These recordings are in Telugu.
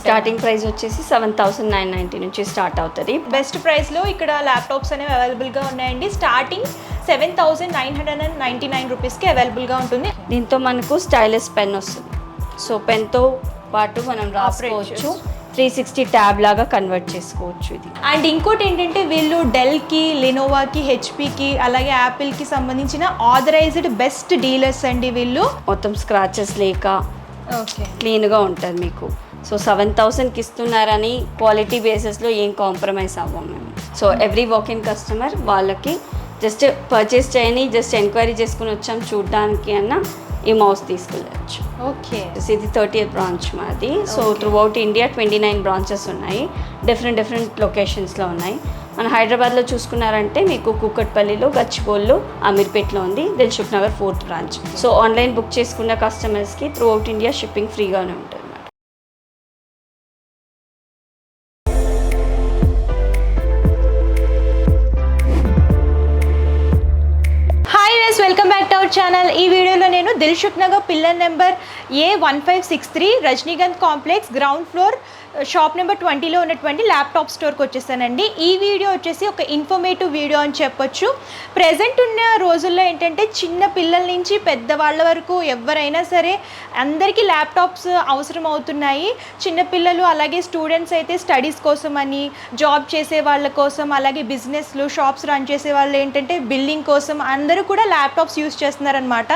స్టార్టింగ్ ప్రైస్ వచ్చేసి 7,990 నుంచి స్టార్ట్ అవుతుంది. బెస్ట్ ప్రైస్లో ఇక్కడ ల్యాప్టాప్స్ అనేవి అవైలబుల్గా ఉన్నాయండి. స్టార్టింగ్ 7,999 రూపీస్కి అవైలబుల్గా ఉంటుంది. దీంతో మనకు స్టైలిష్ పెన్ వస్తుంది. సో పెన్తో పాటు మనం రాసుకోవచ్చు, 360 ట్యాబ్ లాగా కన్వర్ట్ చేసుకోవచ్చు ఇది. అండ్ ఇంకోటి ఏంటంటే వీళ్ళు డెల్కి, లినోవాకి, హెచ్పికి అలాగే యాపిల్కి సంబంధించిన ఆథరైజ్డ్ బెస్ట్ డీలర్స్ అండి వీళ్ళు. మొత్తం స్క్రాచెస్ లేక ఓకే క్లీన్గా ఉంటుంది మీకు. సో 7,000కి ఇస్తున్నారని క్వాలిటీ బేసిస్లో ఏం కాంప్రమైజ్ అవ్వం మేము. సో ఎవ్రీ వాక్-ఇన్ కస్టమర్ వాళ్ళకి జస్ట్ పర్చేస్ చేయని, జస్ట్ ఎంక్వైరీ చేసుకుని వచ్చాం చూడడానికి అన్న ఈ మౌస్ తీసుకెళ్ళచ్చు. ఓకే ఇది 30th బ్రాంచ్ మాది. సో త్రూఅవుట్ ఇండియా 29 బ్రాంచెస్ ఉన్నాయి, డిఫరెంట్ లొకేషన్స్లో ఉన్నాయి. మన హైదరాబాద్లో చూసుకున్నారంటే మీకు కూకట్పల్లిలో, గచ్చిబౌలిలో, అమీర్పేట్లో ఉంది, Dilsukh Nagar 4th branch. So online book చేసుకున్న కస్టమర్స్కి త్రూఅవుట్ ఇండియా షిప్పింగ్ ఫ్రీగానే ఉంటుంది. Welcome back to our channel. ఈ వీడియోలో నేను Dilsukh Nagar pillar number A1563 Rajanigandh complex ground floor shop number 20లో ఉన్నటువంటి ల్యాప్టాప్ స్టోర్కి వచ్చేసానండి. ఈ వీడియో వచ్చేసి ఒక ఇన్ఫర్మేటివ్ వీడియో అని చెప్పొచ్చు. ప్రజెంట్ ఉన్న రోజుల్లో ఏంటంటే చిన్న పిల్లల నుంచి పెద్దవాళ్ళ వరకు ఎవరైనా సరే అందరికీ ల్యాప్టాప్స్ అవసరం అవుతున్నాయి. చిన్నపిల్లలు అలాగే స్టూడెంట్స్ అయితే స్టడీస్ కోసం అని, జాబ్ చేసే వాళ్ళ కోసం, అలాగే బిజినెస్లు, షాప్స్ రన్ చేసే వాళ్ళు ఏంటంటే బిల్డింగ్ కోసం అందరూ కూడా ల్యాప్టాప్స్ యూస్ చేస్తున్నారనమాట.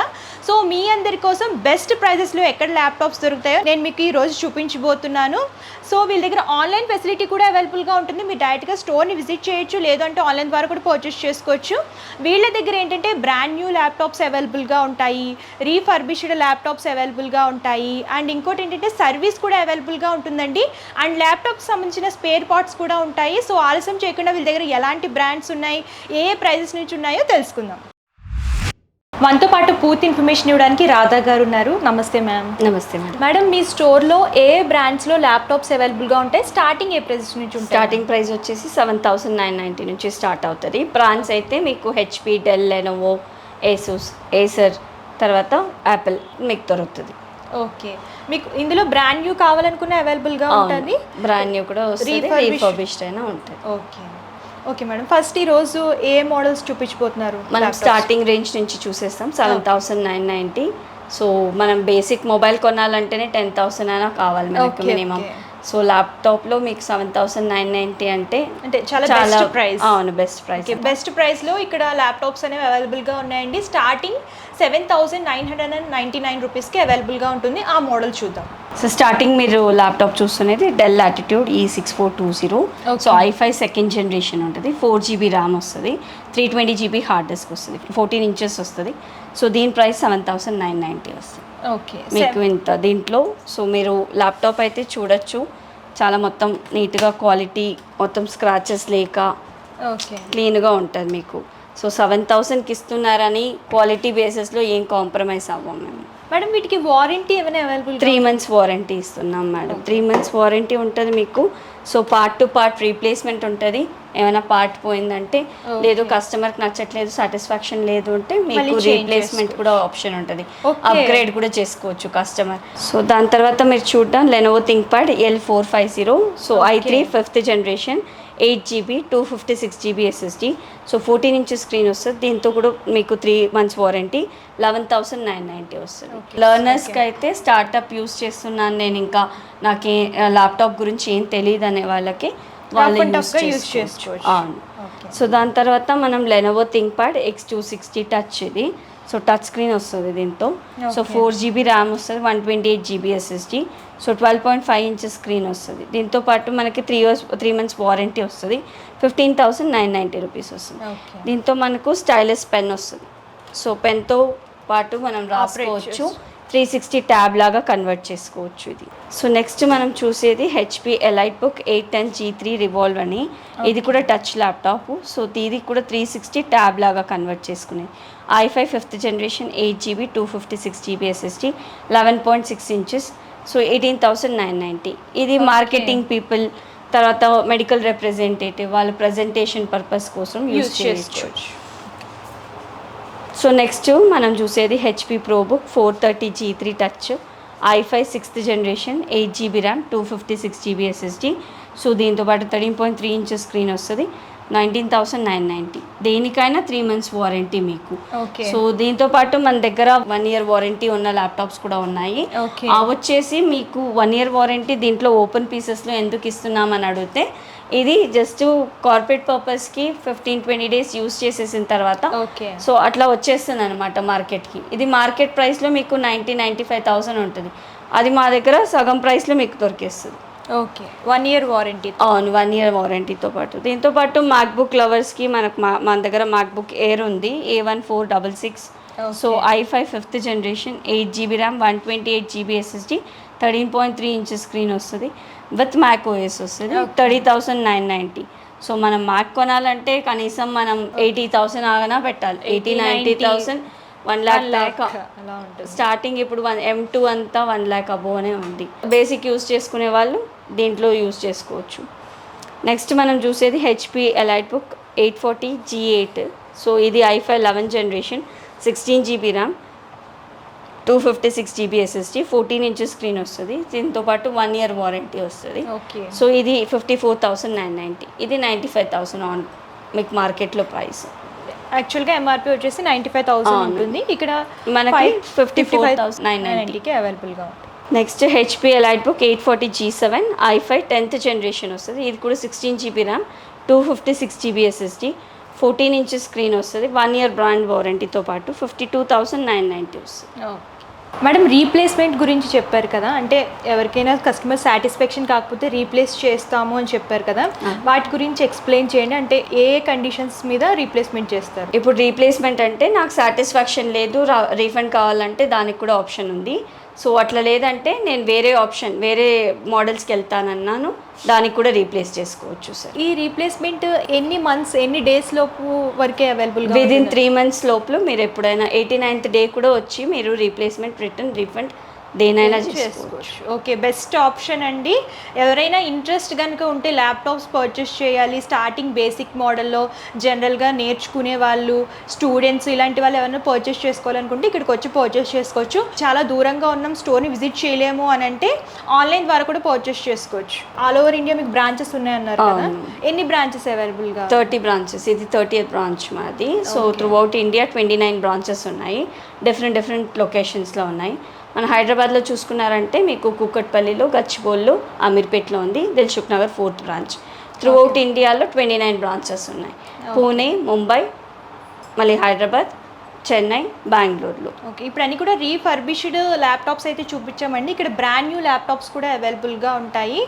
సో మీ అందరి కోసం బెస్ట్ ప్రైజెస్లో ఎక్కడ ల్యాప్టాప్స్ దొరుకుతాయో నేను మీకు ఈరోజు చూపించబోతున్నాను. సో వీళ్ళ దగ్గర ఆన్లైన్ ఫెసిలిటీ కూడా అవైలబుల్గా ఉంటుంది. మీరు డైరెక్ట్గా స్టోర్ని విజిట్ చేయొచ్చు, లేదంటే ఆన్లైన్ ద్వారా కూడా పర్చేస్ చేసుకోవచ్చు. వీళ్ళ దగ్గర ఏంటంటే బ్రాండ్ న్యూ ల్యాప్టాప్స్ అవైలబుల్గా ఉంటాయి, రీఫర్బిష్డ్ ల్యాప్టాప్స్ అవైలబుల్గా ఉంటాయి. అండ్ ఇంకోటి ఏంటంటే సర్వీస్ కూడా అవైలబుల్గా ఉంటుందండి. అండ్ ల్యాప్టాప్కి సంబంధించిన స్పేర్ పార్ట్స్ కూడా ఉంటాయి. సో ఆలస్యం చేయకుండా వీళ్ళ దగ్గర ఎలాంటి బ్రాండ్స్ ఉన్నాయి, ఏ ప్రైజెస్ నుంచి ఉన్నాయో తెలుసుకుందాం. మనతో పాటు పూర్తి ఇన్ఫర్మేషన్ ఇవ్వడానికి రాధా గారు ఉన్నారు. నమస్తే మ్యామ్. నమస్తే మేడం. మేడం మీ స్టోర్లో ఏ బ్రాండ్స్లో ల్యాప్టాప్స్ అవైలబుల్గా ఉంటాయి? స్టార్టింగ్ ఏ ప్రైస్ నుంచి ఉంటాయి? స్టార్టింగ్ ప్రైస్ వచ్చేసి 7,990 నుంచి స్టార్ట్ అవుతుంది. బ్రాండ్స్ అయితే మీకు హెచ్పి, డెల్, లెనోవో, ఏసర్, తర్వాత యాపిల్ మీకు దొరుకుతుంది. ఓకే, మీకు ఇందులో బ్రాండ్ న్యూ కావాలనుకున్న అవైలబుల్గా ఉంటుంది. బ్రాండ్ న్యూ కూడా వస్తుంది, రీఫర్బిష్డ్ అయినా ఉంటుంది. ఓకే ఓకే మేడం, ఫస్ట్ ఈరోజు ఏ మోడల్స్ చూపించబోతున్నారు? మనం స్టార్టింగ్ రేంజ్ నుంచి చూసేస్తాం. 7,990. సో మనం బేసిక్ మొబైల్ కొనాలంటేనే 10,000 అయినా కావాలి మనకు మినిమం. సో ల్యాప్టాప్లో మీకు 7,990 అంటే చాలా బెస్ట్ ప్రైస్. అవును, బెస్ట్ ప్రైస్. బెస్ట్ ప్రైస్లో ఇక్కడ ల్యాప్టాప్స్ అనేవి అవైలబుల్గా ఉన్నాయండి. స్టార్టింగ్ 7,999 రూపీస్కి అవైలబుల్గా ఉంటుంది. ఆ మోడల్ చూద్దాం. సో స్టార్టింగ్ మీరు ల్యాప్టాప్ చూస్తున్నది del latitude E6420. So i5 second generation ఉంటుంది, 4GB ర్యామ్ వస్తుంది, 320GB హార్డ్ డిస్క్ వస్తుంది, 14 inches వస్తుంది. సో దీని ప్రైస్ 7,990 వస్తుంది. ఓకే, మీకు ఇంత దీంట్లో సో మీరు ల్యాప్టాప్ అయితే చూడొచ్చు, చాలా మొత్తం నీట్గా క్వాలిటీ, మొత్తం స్క్రాచెస్ లేక క్లీన్గా ఉంటుంది మీకు. సో 7,000కి ఇస్తున్నారని క్వాలిటీ బేసిస్లో ఏం కాంప్రమైజ్ అవ్వం మేము. మేడం వీటికి వారంటీ ఏమైనా అవైలబుల్? 3 months వారంటీ ఇస్తున్నాం మేడం. 3 months వారంటీ ఉంటుంది మీకు. So part to part replacement ఉంటుంది. ఏమైనా పార్ట్ పోయిందంటే, లేదు కస్టమర్కి నచ్చట్లేదు, సాటిస్ఫాక్షన్ లేదు అంటే మీకు రీప్లేస్మెంట్ కూడా ఆప్షన్ ఉంటుంది, అప్గ్రేడ్ కూడా చేసుకోవచ్చు కస్టమర్. సో దాని తర్వాత మీరు చూడడం Lenovo ThinkPad L450. So i3 5th generation, 8GB 256GB SSD. So 14 inches screen వస్తుంది. దీంతో కూడా మీకు 3 months వారంటీ, 11,990 వస్తుంది. లర్నర్స్కి అయితే స్టార్టప్ యూస్ చేస్తున్నాను నేను, ఇంకా నాకే ల్యాప్టాప్ గురించి ఏం తెలియదు అనే వాళ్ళకి వాళ్ళు యూస్ చేసుకోవచ్చు. అవును. సో దాని తర్వాత మనం లెనోవో థింక్ప్యాడ్ X260 టచ్. ఇది సో టచ్ స్క్రీన్ వస్తుంది దీంతో. సో 4GB ర్యామ్ వస్తుంది, 128GB SSD. So 12.5 inches screen వస్తుంది. దీంతో పాటు మనకి 3 months వారంటీ వస్తుంది, 15,990 రూపీస్ వస్తుంది. దీంతో మనకు స్టైలిష్ పెన్ వస్తుంది. సో పెన్తో పాటు మనం రాసుకోవచ్చు, 360 ట్యాబ్ లాగా కన్వర్ట్ చేసుకోవచ్చు ఇది. సో నెక్స్ట్ మనం చూసేది HP elite book 810G3 revolve అని. ఇది కూడా టచ్ ల్యాప్టాప్. సో ఇది కూడా 360 ట్యాబ్ లాగా కన్వర్ట్ చేసుకునేది. i5 5th generation, 8GB 256GB SSD, 11.6 inches. So 18,990. ఇది మార్కెటింగ్ పీపుల్, తర్వాత మెడికల్ రిప్రజెంటేటివ్ వాళ్ళు ప్రజెంటేషన్ పర్పస్ కోసం యూజ్ చేసుకోవచ్చు. సో నెక్స్ట్ మనం చూసేది HP ProBook 430G3 touch. i5 6th generation 8 GB RAM 256 GB SSD. So దీంతోపాటు 13.3 ఇంచెస్ స్క్రీన్ వస్తుంది, 19,990. దేనికైనా 3 months వారంటీ మీకు. ఓకే. సో దీంతో పాటు మన దగ్గర 1 year వారంటీ ఉన్న ల్యాప్టాప్స్ కూడా ఉన్నాయి. ఓకే. అవి వచ్చేసి మీకు 1 year వారంటీ దీంట్లో ఓపెన్ పీసెస్లో ఎందుకు ఇస్తున్నామని అడిగితే, ఇది జస్ట్ కార్పొరేట్ పర్పస్కి 15-20 days యూస్ చేసేసిన తర్వాత ఓకే. సో అట్లా వచ్చేస్తుంది అనమాట మార్కెట్కి. ఇది మార్కెట్ ప్రైస్లో మీకు 90,000-95,000 ఉంటుంది, అది మా దగ్గర సగం ప్రైస్లో మీకు దొరికేస్తుంది. ఓకే. 1 year warranty. అవును, 1 year వారంటీతో పాటు. దీంతో పాటు మ్యాక్బుక్ లవర్స్కి మనకు మన దగ్గర మ్యాక్బుక్ ఎయిర్ ఉంది, A1466. So i5 5th generation 8 GB RAM 128 GB SSD 13.3 inches screen వస్తుంది, విత్ మ్యాక్ OS వస్తుంది, 30,990. సో మనం మ్యాక్ కొనాలంటే కనీసం మనం 80,000 ఆగనా పెట్టాలి, 80,000-90,000 1 lakh దాకా అలా ఉంటుంది. స్టార్టింగ్ ఇప్పుడు M2 అంతా 1 lakh అబోనే ఉంది. బేసిక్ యూస్ చేసుకునే వాళ్ళు దీంట్లో యూస్ చేసుకోవచ్చు. నెక్స్ట్ మనం చూసేది HP EliteBook 840 G8. సో ఇది i5 11th generation 16 GB RAM 256 GB SSD 14 inches screen వస్తుంది, దీంతో పాటు 1 year వారంటీ వస్తుంది. ఓకే. సో ఇది 54,990, ఇది 95,000 ఆన్ మీకు మార్కెట్లో ప్రైస్. యాక్చువల్గా ఎంఆర్పి వచ్చేసి 95,000 ఉంటుంది, ఇక్కడ మనకి 54,990కి అవైలబుల్గా ఉంటుంది. Next HP EliteBook 840 G7 i5 10th generation వస్తుంది, ఇది కూడా 16 GB RAM 256 GB SSD 14 inches screen వస్తుంది, 1 year బ్రాండ్ వారంటీతో పాటు 52,990 వస్తుంది. మేడం, రీప్లేస్మెంట్ గురించి చెప్పారు కదా, అంటే ఎవరికైనా కస్టమర్ సాటిస్ఫాక్షన్ కాకపోతే రీప్లేస్ చేస్తాము అని చెప్పారు కదా, వాటి గురించి ఎక్స్ప్లెయిన్ చేయండి. అంటే ఏ కండిషన్స్ మీద రీప్లేస్మెంట్ చేస్తారు? ఇప్పుడు రీప్లేస్మెంట్ అంటే నాకు సాటిస్ఫాక్షన్ లేదు, రీఫండ్ కావాలంటే దానికి కూడా ఆప్షన్ ఉంది. సో అట్లా లేదంటే నేను వేరే మోడల్స్కి వెళ్తానన్నాను, దానికి కూడా రీప్లేస్ చేసుకోవచ్చు సార్. ఈ రీప్లేస్మెంట్ ఎన్ని డేస్ లోపు వరకే అవైలబుల్? విదిన్ 3 months లోపల మీరు ఎప్పుడైనా 89th డే కూడా వచ్చి మీరు రీప్లేస్మెంట్, రిటర్న్, రీఫండ్ దేనైనా చేసుకోవచ్చు. ఓకే, బెస్ట్ ఆప్షన్ అండి. ఎవరైనా ఇంట్రెస్ట్ కనుక ఉంటే ల్యాప్టాప్స్ పర్చేస్ చేయాలి, స్టార్టింగ్ బేసిక్ మోడల్లో జనరల్గా నేర్చుకునే వాళ్ళు, స్టూడెంట్స్, ఇలాంటి వాళ్ళు ఎవరైనా పర్చేస్ చేసుకోవాలనుకుంటే ఇక్కడికి వచ్చి పర్చేస్ చేసుకోవచ్చు. చాలా దూరంగా ఉన్నాం, స్టోర్ని విజిట్ చేయలేము అని అంటే ఆన్లైన్ ద్వారా కూడా పర్చేస్ చేసుకోవచ్చు. ఆల్ ఓవర్ ఇండియా మీకు బ్రాంచెస్ ఉన్నాయన్నారు కదా, ఎన్ని బ్రాంచెస్ అవైలబుల్గా? 30 branches, ఇది 30th బ్రాంచ్ మాది. So through out India 29 branches ఉన్నాయి, డిఫరెంట్ లొకేషన్స్లో ఉన్నాయి. మన హైదరాబాద్లో చూసుకున్నారంటే మీకు కూకట్పల్లిలో, గచ్చిబౌలిలో, అమీర్పేట్లో ఉంది, Dilsukh Nagar 4th branch. Through out ఇండియాలో 29 branches ఉన్నాయి, పూణే, ముంబై, మళ్ళీ హైదరాబాద్, చెన్నై, బెంగళూరులో. ఓకే, ఇప్పుడు అన్ని కూడా రీఫర్బిష్డ్ ల్యాప్టాప్స్ అయితే చూపించామండి. ఇక్కడ బ్రాండ్ న్యూ ల్యాప్టాప్స్ కూడా అవైలబుల్గా ఉంటాయి.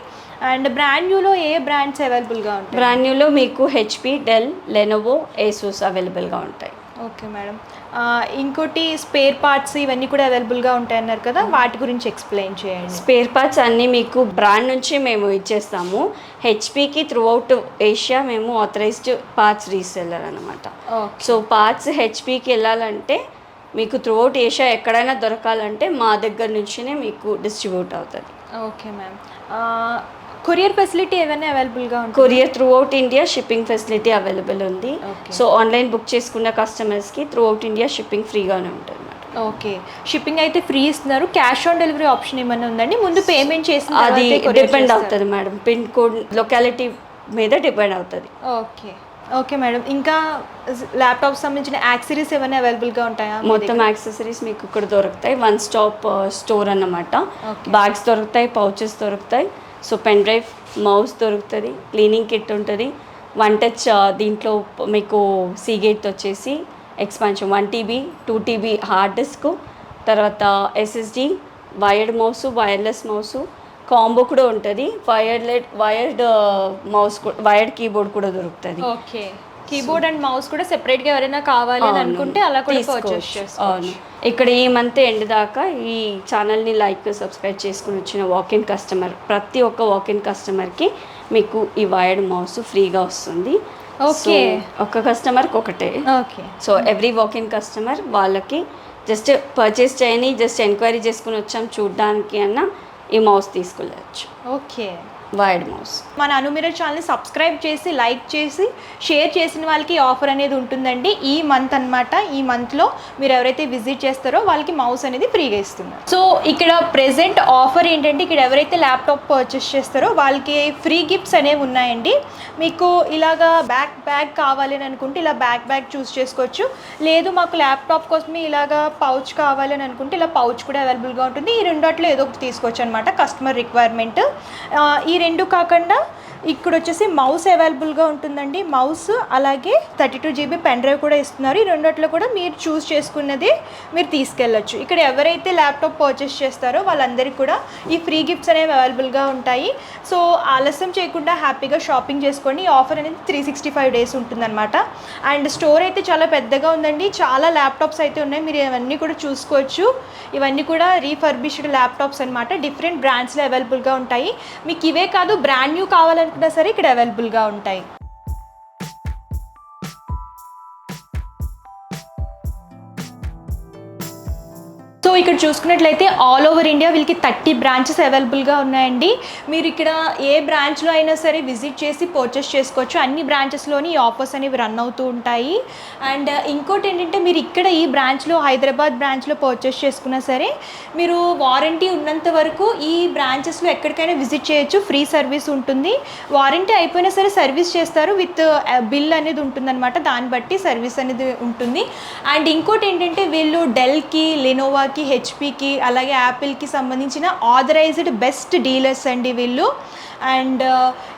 అండ్ బ్రాండ్ న్యూలో ఏ బ్రాండ్స్ అవైలబుల్గా ఉంటాయి? బ్రాండ్ న్యూలో మీకు HP, డెల్, లెనోవో, ఏసూస్ అవైలబుల్గా ఉంటాయి. ఓకే మేడం, ఇంకోటి స్పేర్ పార్ట్స్ ఇవన్నీ కూడా అవైలబుల్గా ఉంటాయన్నారు కదా, వాటి గురించి ఎక్స్ప్లెయిన్ చేయండి. స్పేర్ పార్ట్స్ అన్నీ మీకు బ్రాండ్ నుంచి మేము ఇచ్చేస్తాము. హెచ్పికి త్రూ అవుట్ ఏషియా మేము ఆథరైజ్డ్ పార్ట్స్ రీసెల్లర్ అనమాట. సో పార్ట్స్ హెచ్పికి వెళ్ళాలంటే మీకు త్రూ అవుట్ ఏషియా ఎక్కడైనా దొరకాలంటే మా దగ్గర నుంచినే మీకు డిస్ట్రిబ్యూట్ అవుతుంది. ఓకే మ్యామ్, కొరియర్ ఫెసిలిటీ ఏమైనా అవైలబుల్గా ఉంటుంది? Courier through out India shipping facility available ఉంది. సో ఆన్లైన్ బుక్ చేసుకున్న కస్టమర్స్కి త్రూ అవుట్ ఇండియా షిప్పింగ్ ఫ్రీగానే ఉంటుంది. ఓకే, షిప్పింగ్ అయితే ఫ్రీ ఇస్తున్నారు. క్యాష్ ఆన్ డెలివరీ ఆప్షన్ ఏమైనా ఉందండి? ముందు పేమెంట్ చేసిన అది డిపెండ్ అవుతుంది మేడం, పిన్ కోడ్, లొకాలిటీ మీద డిపెండ్ అవుతుంది. ఓకే మేడం, ఇంకా ల్యాప్టాప్ సంబంధించిన యాక్సెసరీస్ ఏమైనా అవైలబుల్గా ఉంటాయా? మొత్తం యాక్సెసరీస్ మీకు ఇక్కడ దొరుకుతాయి. 1 stop స్టోర్ అన్నమాట. బ్యాగ్స్ దొరుకుతాయి, పౌచెస్ దొరుకుతాయి, సో పెన్ డ్రైవ్, మౌస్ దొరుకుతుంది, క్లీనింగ్ కిట్ ఉంటుంది, 1 touch దీంట్లో మీకు సీగేట్ వచ్చేసి expansion 1 TB 2 TB hard disk, తర్వాత SSD, wired mouse, wireless mouse combo కూడా ఉంటుంది, వైర్డ్ మౌస్, వైర్డ్ కీబోర్డ్ కూడా దొరుకుతుంది. ఓకే, కీబోర్డ్ అండ్ మౌస్ కూడా సెపరేట్గా ఎవరైనా కావాలి అని అనుకుంటే అలా కూడా పర్చేస్ చేసుకోవచ్చు. ఇక్కడ ఈ మంత్ ఎండ్ దాకా ఈ ఛానల్ని లైక్, సబ్స్క్రైబ్ చేసుకుని వచ్చిన వాకిన్ కస్టమర్, ప్రతి ఒక్క వాకిన్ కస్టమర్కి మీకు ఈ వైర్డ్ మౌస్ ఫ్రీగా వస్తుంది. ఓకే, ఒక్క కస్టమర్కి ఒకటే. Okay, so every walk-in customer వాళ్ళకి జస్ట్ పర్చేస్ చేయని, జస్ట్ ఎంక్వైరీ చేసుకుని వచ్చాం చూడడానికి అన్న ఈ మౌస్ తీసుకెళ్ళచ్చు. ఓకే. Wired mouse. మన అనుమిరర్ ఛానల్ని సబ్స్క్రైబ్ చేసి లైక్ చేసి షేర్ చేసిన వాళ్ళకి ఆఫర్ అనేది ఉంటుందండి ఈ మంత్ అనమాట. ఈ మంత్లో మీరు ఎవరైతే విజిట్ చేస్తారో వాళ్ళకి మౌస్ అనేది ఫ్రీగా ఇస్తున్నారు. సో ఇక్కడ ప్రెజెంట్ ఆఫర్ ఏంటంటే ఇక్కడ ఎవరైతే ల్యాప్టాప్ పర్చేస్ చేస్తారో వాళ్ళకి ఫ్రీ గిఫ్ట్స్ అనేవి ఉన్నాయండి. మీకు ఇలాగా బ్యాగ్ కావాలి అని అనుకుంటే ఇలా బ్యాగ్ చూస్ చేసుకోవచ్చు. లేదు మాకు ల్యాప్టాప్ కోసమే ఇలాగా పౌచ్ కావాలి అని అనుకుంటే ఇలా పౌచ్ కూడా అవైలబుల్గా ఉంటుంది. ఈ రెండిట్లో ఏదో ఒకటి తీసుకోవచ్చు అనమాట, కస్టమర్ రిక్వైర్మెంట్. ఈ రెండు కాకుండా ఇక్కడ వచ్చేసి మౌస్ అవైలబుల్గా ఉంటుందండి. మౌస్ అలాగే 32 GB పెన్ డ్రైవ్ కూడా ఇస్తున్నారు. ఈ రెండిట్లో కూడా మీరు చూస్ చేసుకున్నది మీరు తీసుకెళ్ళచ్చు. ఇక్కడ ఎవరైతే ల్యాప్టాప్ పర్చేస్ చేస్తారో వాళ్ళందరికీ కూడా ఈ ఫ్రీ గిఫ్ట్స్ అనేవి అవైలబుల్గా ఉంటాయి. సో ఆలస్యం చేయకుండా హ్యాపీగా షాపింగ్ చేసుకోండి. ఈ ఆఫర్ అనేది 365 days ఉంటుందన్నమాట. అండ్ స్టోర్ అయితే చాలా పెద్దగా ఉందండి, చాలా ల్యాప్టాప్స్ అయితే ఉన్నాయి, మీరు ఇవన్నీ కూడా చూసుకోవచ్చు. ఇవన్నీ కూడా రీఫర్బిష్డ్ ల్యాప్టాప్స్ అనమాట, డిఫరెంట్ బ్రాండ్స్లో అవైలబుల్గా ఉంటాయి. మీకు ఇవే కాదు బ్రాండ్ న్యూ కావాలనుకున్నా సరే ఇక్కడ అవైలబుల్గా ఉంటాయి. సో ఇక్కడ చూసుకున్నట్లయితే ఆల్ ఓవర్ ఇండియా వీళ్ళకి 30 బ్రాంచెస్ అవైలబుల్గా ఉన్నాయండి. మీరు ఇక్కడ ఏ బ్రాంచ్లో అయినా సరే విజిట్ చేసి పర్చేస్ చేసుకోవచ్చు. అన్ని బ్రాంచెస్లోని ఈ ఆఫర్స్ అనేవి రన్ అవుతూ ఉంటాయి. అండ్ ఇంకోటి ఏంటంటే మీరు ఇక్కడ ఈ బ్రాంచ్లో హైదరాబాద్ బ్రాంచ్లో పర్చేస్ చేసుకున్నా సరే మీరు వారంటీ ఉన్నంత వరకు ఈ బ్రాంచెస్లో ఎక్కడికైనా విజిట్ చేయొచ్చు, ఫ్రీ సర్వీస్ ఉంటుంది. వారంటీ అయిపోయినా సరే సర్వీస్ చేస్తారు, విత్ బిల్ అనేది ఉంటుందన్నమాట, దాన్ని బట్టి సర్వీస్ అనేది ఉంటుంది. అండ్ ఇంకోటి ఏంటంటే వీళ్ళు డెల్కి, లెనోవాకి, హెచ్పికి అలాగే యాపిల్కి సంబంధించిన ఆథరైజ్డ్ బెస్ట్ డీలర్స్ అండి వీళ్ళు. అండ్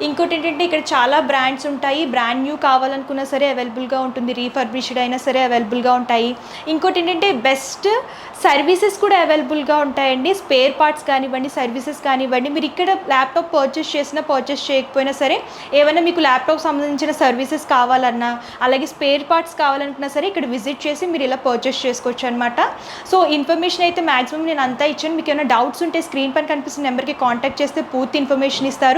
ఇంకోటి ఏంటంటే ఇక్కడ చాలా బ్రాండ్స్ ఉంటాయి, బ్రాండ్ న్యూ కావాలనుకున్నా సరే అవైలబుల్గా ఉంటుంది, రీఫర్బిష్డ్ అయినా సరే అవైలబుల్గా ఉంటాయి. ఇంకోటి ఏంటంటే బెస్ట్ సర్వీసెస్ కూడా అవైలబుల్గా ఉంటాయండి, స్పేర్ పార్ట్స్ కానివ్వండి, సర్వీసెస్ కానివ్వండి. మీరు ఇక్కడ ల్యాప్టాప్ పర్చేస్ చేసినా పర్చేస్ చేయకపోయినా సరే ఏమైనా మీకు ల్యాప్టాప్ సంబంధించిన సర్వీసెస్ కావాలన్నా అలాగే స్పేర్ పార్ట్స్ కావాలనుకున్నా సరే ఇక్కడ విజిట్ చేసి మీరు ఇలా పర్చేస్ చేసుకోవచ్చు అనమాట. సో ఇన్ఫర్మేషన్ అయితే మ్యాక్సిమం నేను అంతా ఇచ్చాను. మీకు ఏమైనా డౌట్స్ ఉంటే స్క్రీన్ పైన కనిపిస్తున్న నెంబర్కి కాంటాక్ట్ చేస్తే పూర్తి ఇన్ఫర్మేషన్ ఇస్తారు.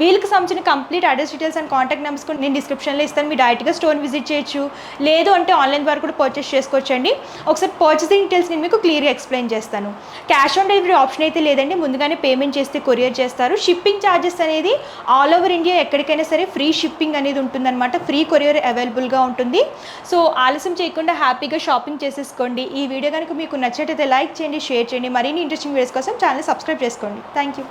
వీళ్ళకి సంబంధించిన complete address details and contact numbers కూడా నేను డిస్క్రిప్షన్లో ఇస్తాను. మీరు డైరెక్ట్గా స్టోర్ విజిట్ చేయొచ్చు, లేదు అంటే ఆన్లైన్ ద్వారా కూడా పర్చేస్ చేసుకోవచ్చు అండి. ఒకసారి పర్చేసింగ్ డీటెయిల్స్ నేను మీకు క్లియర్గా ఎక్స్ప్లెయిన్ చేస్తాను. క్యాష్ ఆన్ డెలివరీ ఆప్షన్ అయితే లేదండి, ముందుగానే పేమెంట్ చేస్తే కొరియర్ చేస్తారు. షిప్పింగ్ ఛార్జెస్ అనేది ఆల్ ఓవర్ ఇండియా ఎక్కడికైనా సరే ఫ్రీ షిప్పింగ్ అనేది ఉంటుందన్నమాట, ఫ్రీ కొరియర్ అవైలబుల్గా ఉంటుంది. సో ఆలస్యం చేయకుండా హ్యాపీగా షాపింగ్ చేసేసుకోండి. ఈ వీడియో కనుక మీకు నచ్చినట్లయితే లైక్ చేయండి, షేర్ చేయండి. మరిన్ని ఇంట్రెస్టింగ్ వీడియోస్ కోసం ఛానల్ సబ్స్క్రైబ్ చేసుకోండి. Thank you.